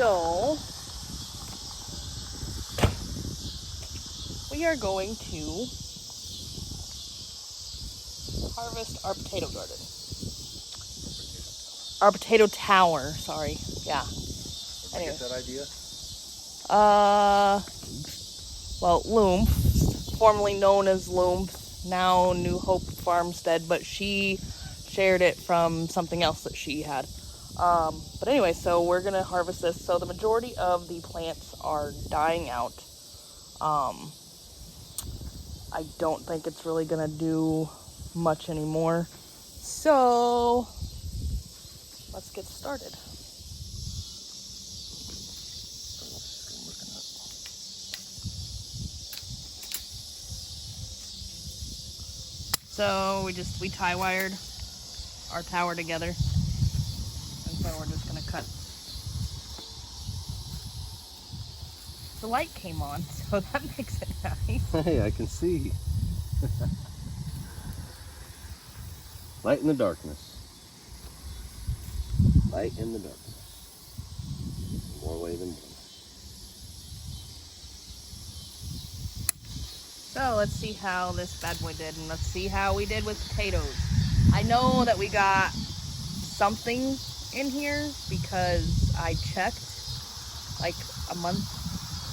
So we are going to harvest our potato garden. Our potato tower, sorry. Yeah. Where'd you get that idea? Well, Loom, formerly known as Loom, now New Hope Farmstead, but she shared it from something else that she had. But anyway, so we're gonna harvest this. So the majority of the plants are dying out. I don't think it's really gonna do much anymore. So let's get started. So we tie wired our tower together, and so we're just gonna cut. The light came on, so that makes it nice. Hey, I can see. Light in the darkness. Light in the darkness. More way than one. So let's see how this bad boy did, and let's see how we did with potatoes. I know that we got something in here because I checked like a month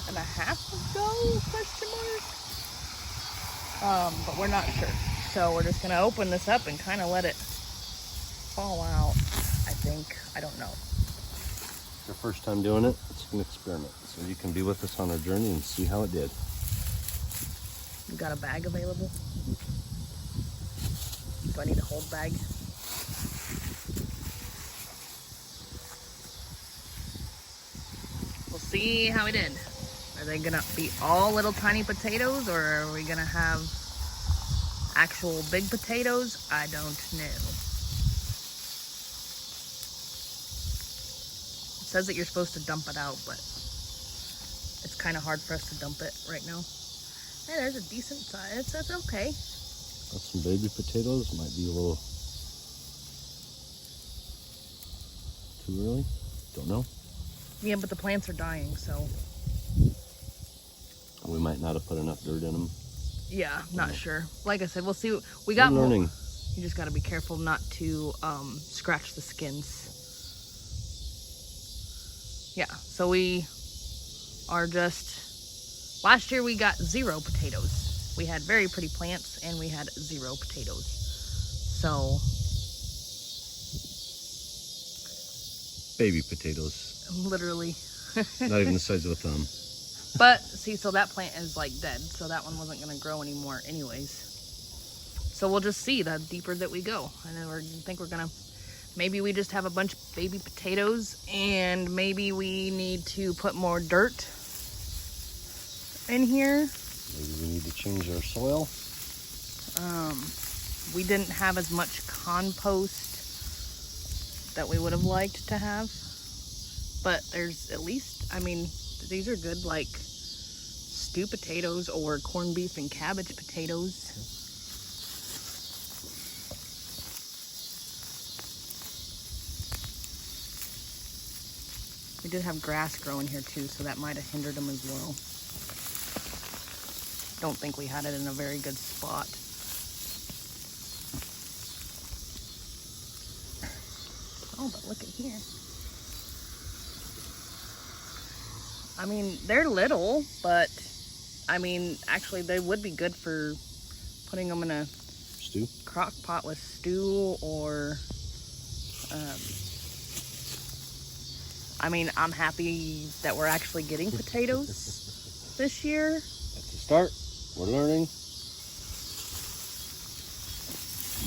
and a half ago, question mark. But we're not sure. So we're just gonna open this up and kind of let it fall out, I think. I don't know. Your first time doing it, it's an experiment. So you can be with us on our journey and see how it did. You got a bag available? Do I need a hold bag? We'll see how we did. Are they gonna be all little tiny potatoes, or are we gonna have actual big potatoes? I don't know. It says that you're supposed to dump it out, but it's kind of hard for us to dump it right now. Hey, there's a decent size. That's okay. Got some baby potatoes. Might be a little too early. Don't know. Yeah, but the plants are dying, so. We might not have put enough dirt in them. Yeah, not sure. Like I said, we'll see. We got more. Learning. You just got to be careful not to scratch the skins. Yeah, so we are just, last year we got 0 potatoes. We had very pretty plants and we had 0 potatoes. So. Baby potatoes. Literally. Not even the size of a thumb. But see, so that plant is like dead, so that one wasn't gonna grow anymore anyways. So we'll just see the deeper that we go. And then I think we're gonna, maybe we just have a bunch of baby potatoes, and maybe we need to put more dirt in here. Maybe we need to change our soil. We didn't have as much compost that we would have liked to have, but there's at least, I mean, these are good, like stew potatoes or corned beef and cabbage potatoes. We did have grass growing here too, so that might have hindered them as well. Don't think we had it in a very good spot. Oh, but look at here. I mean, they're little, but I mean, actually they would be good for putting them in a Stew? crock pot with stew, or I mean, I'm happy that we're actually getting potatoes this year. That's a start. We're learning.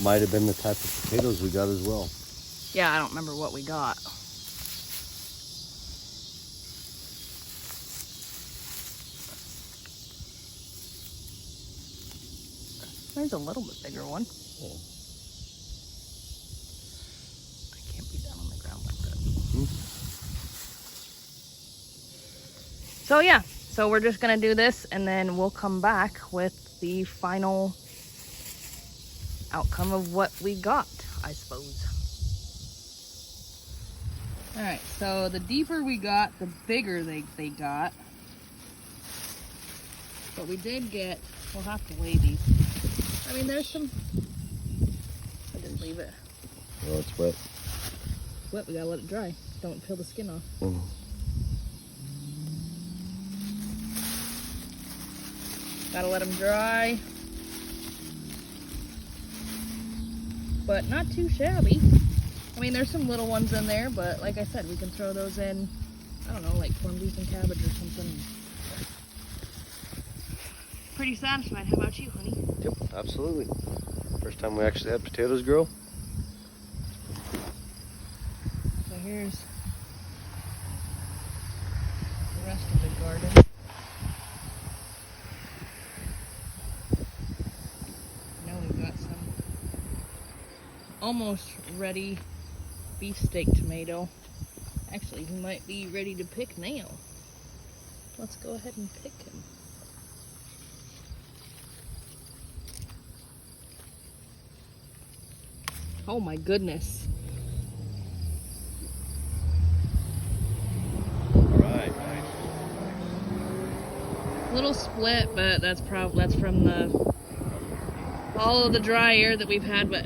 Might have been the type of potatoes we got as well. Yeah, I don't remember what we got. There's a little bit bigger one. Oh. I can't be down on the ground like that. So yeah, so we're just gonna do this, and then we'll come back with the final outcome of what we got, I suppose. Alright, so the deeper we got, the bigger they got. But we did get, we'll have to weigh these. I mean, there's some, I didn't leave it. Oh, it's wet. Wet, we gotta let it dry. Don't peel the skin off. Mm. Gotta let them dry. But not too shabby. I mean, there's some little ones in there, but like I said, we can throw those in, I don't know, like corned beef and cabbage or something. Pretty satisfied. How about you, honey? Yep, absolutely. First time we actually had potatoes grow. So here's the rest of the garden. Now we've got some almost ready beefsteak tomato. Actually, he might be ready to pick now. Let's go ahead and pick him. Oh my goodness. Alright, Little split, but that's from the all of the dry air that we've had, but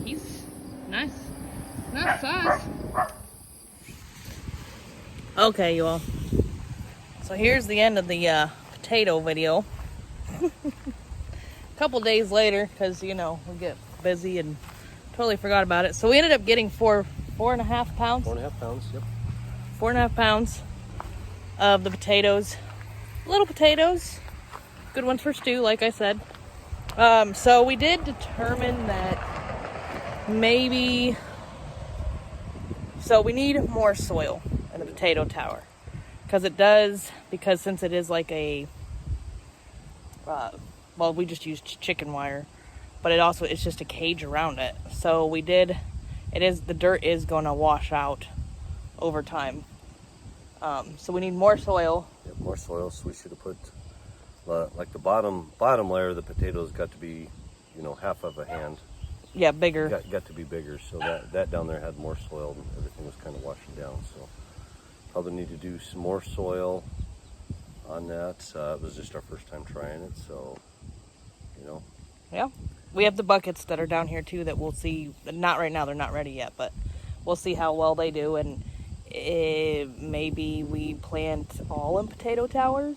he's nice. Nice size. Okay, you all. So here's the end of the potato video. A couple days later, because you know, we get busy and totally forgot about it. So we ended up getting 4.5 pounds. 4.5 pounds, yep. 4.5 pounds of the potatoes. Little potatoes. Good ones for stew, like I said. So we did determine that maybe... So we need more soil in the potato tower. Because since it is like a... well, we just used chicken wire. But it's just a cage around it. So the dirt is going to wash out over time. So we need more soil. Yeah, more soil, so we should have put, like the bottom layer of the potatoes got to be, you know, half of a hand. Yeah, bigger. Got to be bigger, so that down there had more soil and everything was kind of washing down. So probably need to do some more soil on that. It was just our first time trying it, so, you know. Yeah. We have the buckets that are down here too that we'll see. Not right now, they're not ready yet, but we'll see how well they do. And maybe we plant all in potato towers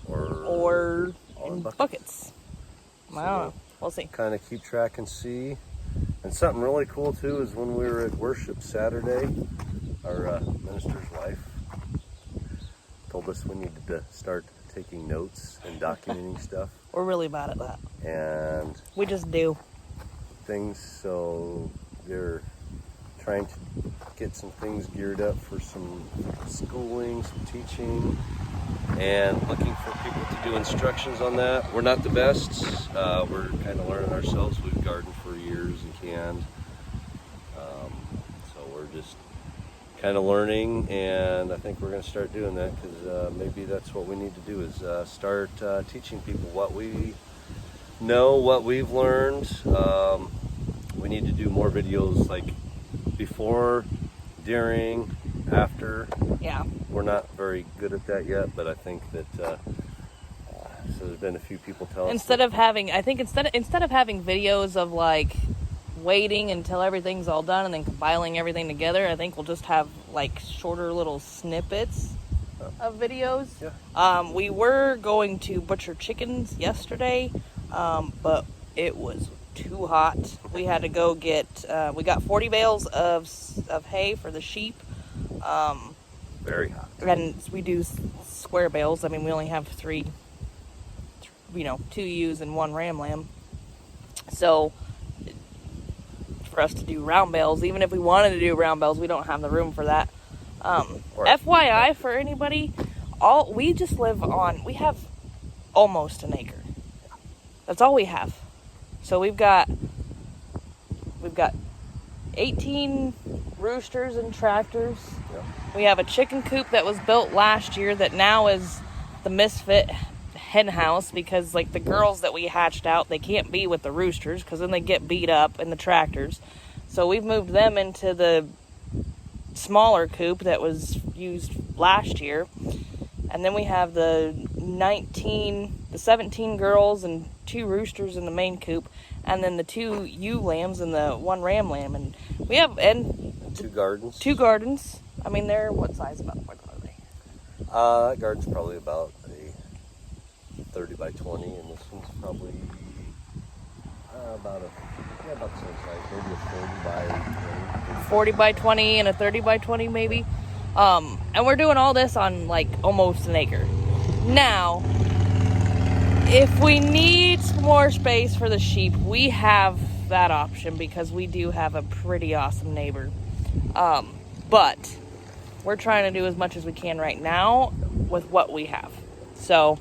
or in buckets. I don't know. We'll see. Kind of keep track and see. And something really cool too is when we were at worship Saturday, our minister's wife told us we needed to start taking notes and documenting stuff. We're really bad at that. And we just do things, so they're trying to get some things geared up for some schooling, some teaching, and looking for people to do instructions on that. We're not the best. We're kind of learning ourselves. We've gardened for years and canned. So we're just kind of learning, and I think we're going to start doing that because maybe that's what we need to do is start teaching people what we know, what we've learned. We need to do more videos like before, during, after. Yeah. We're not very good at that yet, but I think that so there's been a few people tell us instead of having videos of like waiting until everything's all done and then compiling everything together, I think we'll just have like shorter little snippets of videos. Yeah. We were going to butcher chickens yesterday, but it was too hot. We had to go get we got 40 bales of hay for the sheep. Very hot. And we do square bales. I mean, we only have 2 ewes and 1 ram lamb. So for us to do round bales, even if we wanted to do round bales, we don't have the room for that. FYI for anybody, we have almost an acre. That's all we have. So we've got 18 roosters and tractors. Yeah. We have a chicken coop that was built last year that now is the misfit hen house because like the girls that we hatched out, they can't be with the roosters because then they get beat up in the tractors. So we've moved them into the smaller coop that was used last year. And then we have the 17 girls and 2 roosters in the main coop, and then the 2 ewe lambs and the 1 ram lamb. And we have 2 gardens. 2 gardens. I mean, they're what size? About what are they? That garden's probably about a 30 by 20, and this one's probably about the same size, maybe a 40 by 20 and a 30 by 20 maybe. And we're doing all this on like almost an acre. Now, if we need some more space for the sheep, we have that option because we do have a pretty awesome neighbor. But we're trying to do as much as we can right now with what we have. So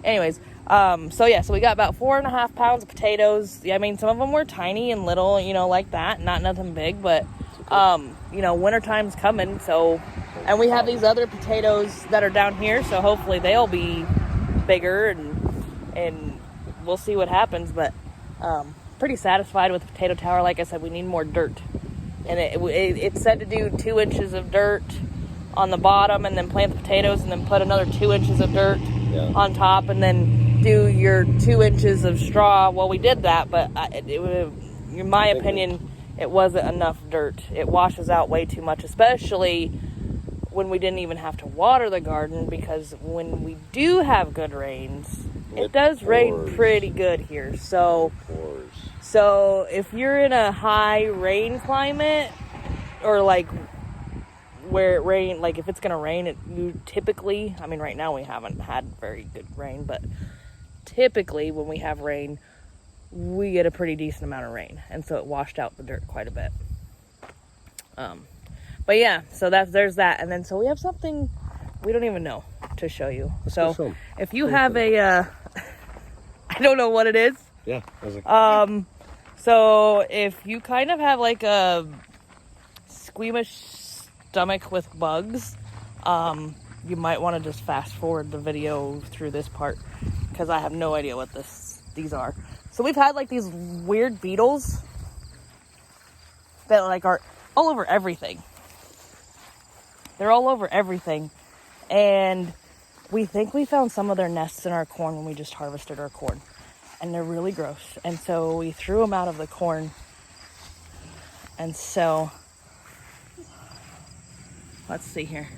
anyways, so we got about 4.5 pounds of potatoes. I mean, some of them were tiny and little, like that, not nothing big, but wintertime's coming, so, and we have these other potatoes that are down here, so hopefully they'll be bigger, and we'll see what happens. But pretty satisfied with the potato tower. Like I said, we need more dirt, and it said to do 2 inches of dirt on the bottom, and then plant the potatoes, and then put another 2 inches of dirt on top, and then do your 2 inches of straw. Well, we did that, but in my opinion, it wasn't enough dirt. It washes out way too much, especially when we didn't even have to water the garden, because when we do have good rains, it does rain pretty good here. So if you're in a high rain climate, or like where it rain, like if it's gonna rain, you typically, I mean right now we haven't had very good rain, but typically when we have rain, we get a pretty decent amount of rain, and so it washed out the dirt quite a bit. But yeah, so there's that, and then so we have something we don't even know to show you. So if you have I don't know what it is. Yeah. So if you kind of have like a squeamish stomach with bugs, you might want to just fast forward the video through this part, because I have no idea what these are. So we've had like these weird beetles that like are all over everything. They're all over everything. And we think we found some of their nests in our corn when we just harvested our corn. And they're really gross. And so we threw them out of the corn. And so, let's see here.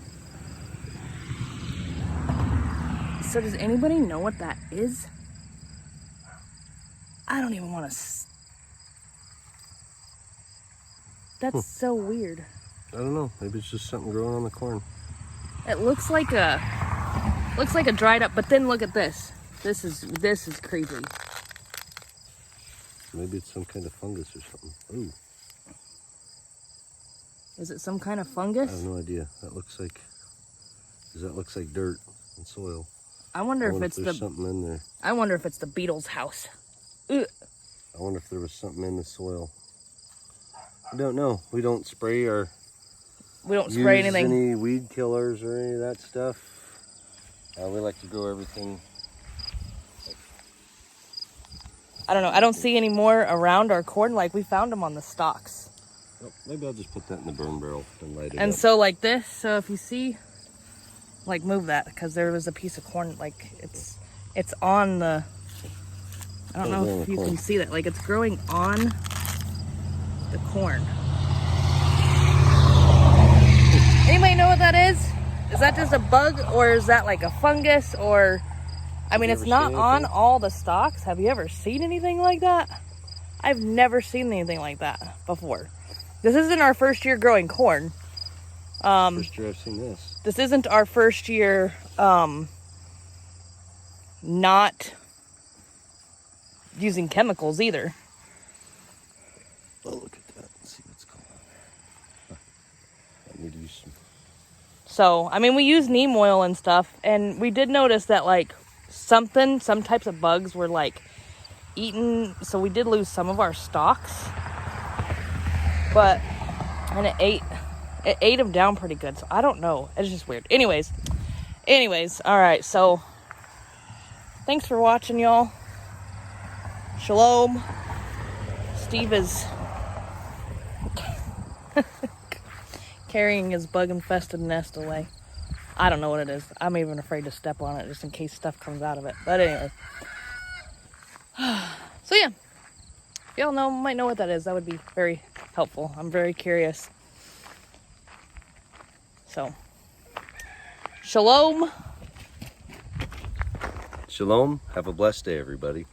So does anybody know what that is? I don't even want to. That's so weird. I don't know. Maybe it's just something growing on the corn. It looks like a dried up. But then look at this. This is crazy. Maybe it's some kind of fungus or something. Ooh. Is it some kind of fungus? I have no idea. That looks like dirt and soil. I wonder if it's something in there. I wonder if it's the beetle's house. Ugh. I wonder if there was something in the soil. I don't know. We don't spray anything. Any weed killers or any of that stuff. We like to grow everything. I don't know. I don't see any more around our corn. Like, we found them on the stalks. Oh, maybe I'll just put that in the burn barrel and light it up. And so like this. So if you see, like, move that, because there was a piece of corn. Like it's on the. I don't know if you can see that. Like, it's growing on the corn. Anybody know what that is? Is that just a bug, or is that like a fungus? Or, I mean, it's not on all the stalks. Have you ever seen anything like that? I've never seen anything like that before. This isn't our first year growing corn. First year I've seen this. This isn't our first year not using chemicals either. Oh, look at that. Let's see what's going on. I need to use some. So, I mean, we use neem oil and stuff, and we did notice that, like, some types of bugs were, like, eaten, so we did lose some of our stalks. And it ate them down pretty good, so I don't know. It's just weird. Anyways, all right, so thanks for watching, y'all. Shalom. Steve is carrying his bug-infested nest away. I don't know what it is. I'm even afraid to step on it just in case stuff comes out of it. But anyway. So yeah. If y'all might know what that is, that would be very helpful. I'm very curious. So, shalom. Shalom. Have a blessed day, everybody.